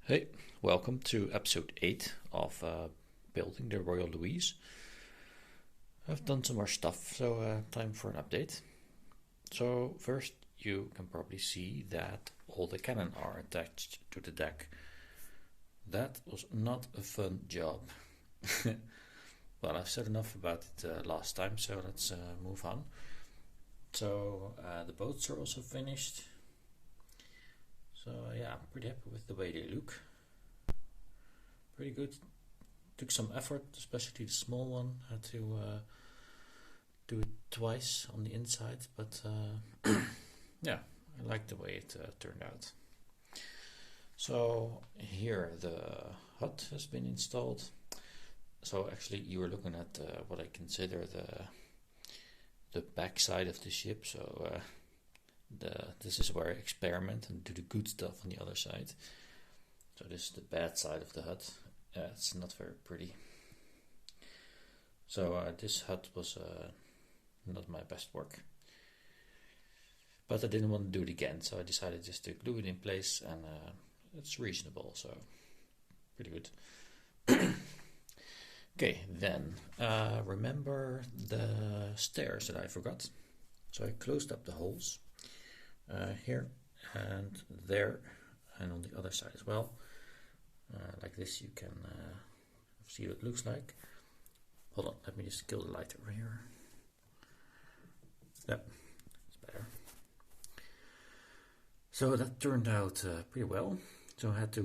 Hey, welcome to episode 8 of Building the Royal Louise. I've done some more stuff, so time for an update. So first you can probably see that all the cannon are attached to the deck. That was not a fun job. Well, I've said enough about it last time, so let's move on. So the boats are also finished. So yeah, I'm pretty happy with the way they look. Pretty good. Took some effort, especially the small one. Had to do it twice on the inside, but yeah, I like the way it turned out. So here the hut has been installed. So actually you were looking at what I consider the back side of the ship. So this is where I experiment and do the good stuff on the other side. So this is the bad side of the hut. It's not very pretty. So this hut was not my best work. But I didn't want to do it again, so I decided just to glue it in place, and it's reasonable, so pretty good. Okay, then remember the stairs that I forgot. So I closed up the holes here and there and on the other side as well. Like this you can see what it looks like. Hold on, let me just kill the light over here. Yep, it's better. So that turned out pretty well. So I had to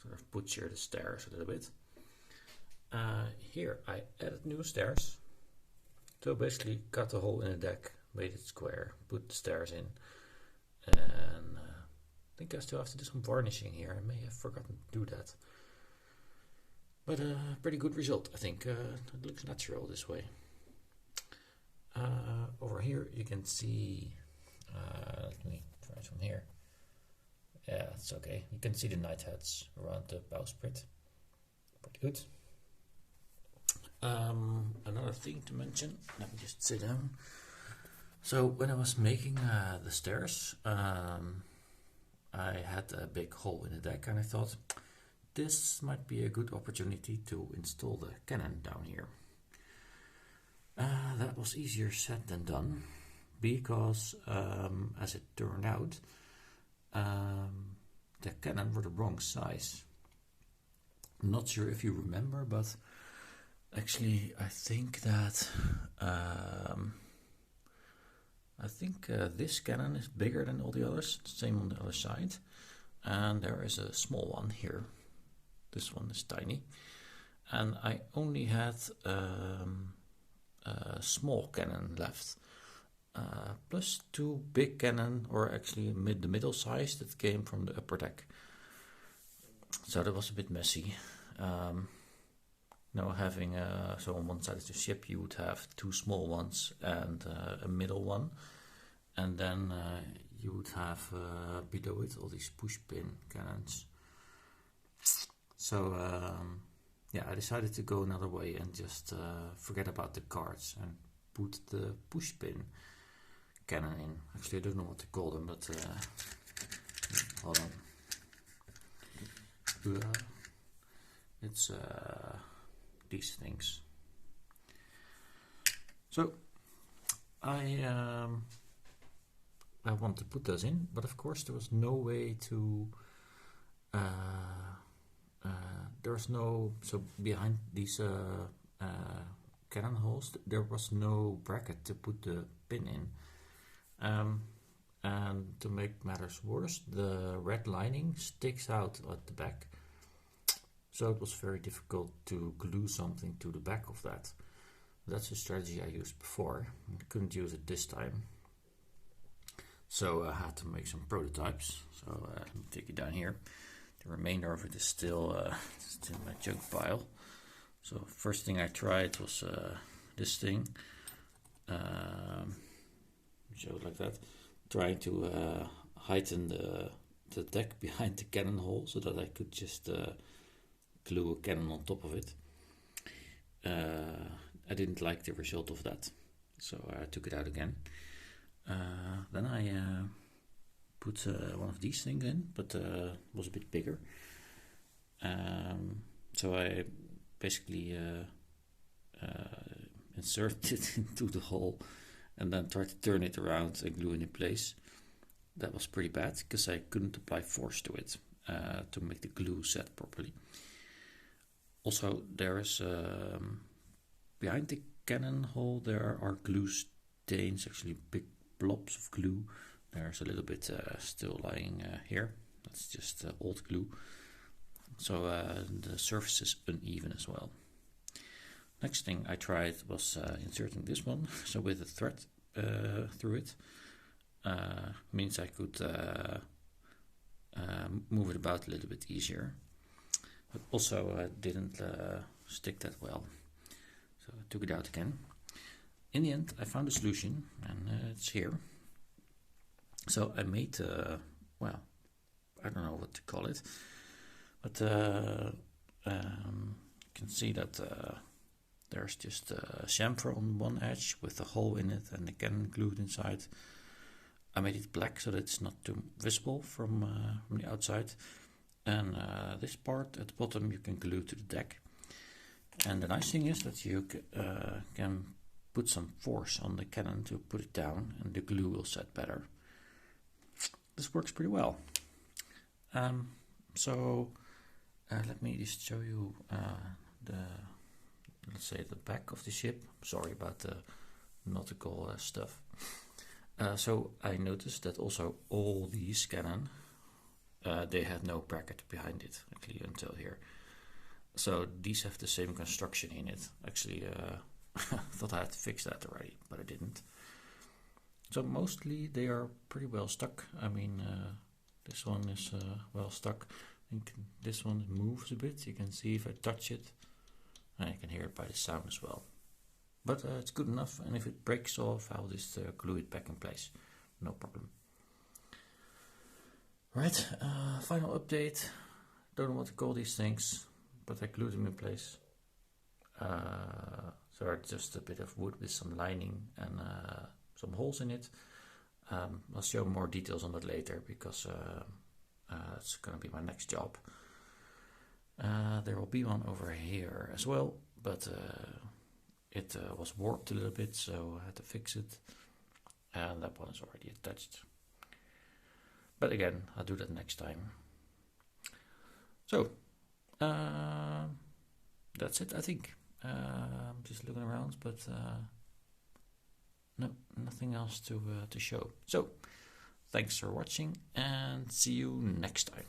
sort of butcher the stairs a little bit. Here I added new stairs. So basically cut a hole in the deck, made it square, put the stairs in, and I think I still have to do some varnishing here. I may have forgotten to do that. But pretty good result, I think. It looks natural this way. Over here you can see, let me try from here. Yeah, it's okay. You can see the knight heads around the bowsprit. Pretty good. Another thing to mention, let me just sit down. So when I was making the stairs, I had a big hole in the deck, and I thought this might be a good opportunity to install the cannon down here. That was easier said than done, because as it turned out, the cannon were the wrong size. I'm not sure if you remember, but actually I think that this cannon is bigger than all the others, same on the other side, and there is a small one here. This one is tiny, and I only had a small cannon left, plus two big cannon, or actually the middle size, that came from the upper deck. So that was a bit messy. Now having so on one side of the ship you would have two small ones and a middle one, and then you would have below it all these push pin cannons. So yeah, I decided to go another way and just forget about the cards and put the push pin cannon in. Actually, I don't know what to call them, but hold on. It's these things. So I want to put those in, but of course there was no way to so behind these cannon holes there was no bracket to put the pin in, and to make matters worse, the red lining sticks out at the back. So it was very difficult to glue something to the back of that. That's a strategy I used before. I couldn't use it this time. So I had to make some prototypes. So let me take it down here. The remainder of it is still in my junk pile. So first thing I tried was this thing. Show it like that. Trying to heighten the deck behind the cannon hole so that I could just glue a cannon on top of it. I didn't like the result of that, so I took it out again. Then I put one of these things in, but was a bit bigger. So I basically inserted it into the hole and then tried to turn it around and glue it in place. That was pretty bad because I couldn't apply force to it to make the glue set properly. Also, there is behind the cannon hole there are glue stains, actually big blobs of glue. There's a little bit still lying here. That's just old glue. So the surface is uneven as well. Next thing I tried was inserting this one. So with a thread through it, means I could move it about a little bit easier. But also didn't stick that well. So I took it out again. In the end, I found a solution, and it's here. So I made, well, I don't know what to call it, but you can see that there's just a chamfer on one edge with a hole in it and the cannon glued inside. I made it black so that it's not too visible from the outside. And this part at the bottom you can glue to the deck. And the nice thing is that you can put some force on the cannon to put it down, and the glue will set better. This works pretty well. So let me just show you let's say the back of the ship. Sorry about the nautical stuff. So I noticed that also all these cannon, they had no bracket behind it actually until here. So these have the same construction in it. Actually, I thought I had to fix that already, but I didn't. So mostly they are pretty well stuck. I mean, this one is well stuck. I think this one moves a bit. You can see if I touch it, and you can hear it by the sound as well. But it's good enough, and if it breaks off, I'll just glue it back in place. No problem. Right, final update. Don't know what to call these things, but I glued them in place. So it's just a bit of wood with some lining and some holes in it. I'll show more details on that later because it's going to be my next job. There will be one over here as well, but it was warped a little bit, so I had to fix it. And that one is already attached. But again, I'll do that next time. So, that's it, I think. I'm just looking around, but no, nothing else to show. So, thanks for watching, and see you next time.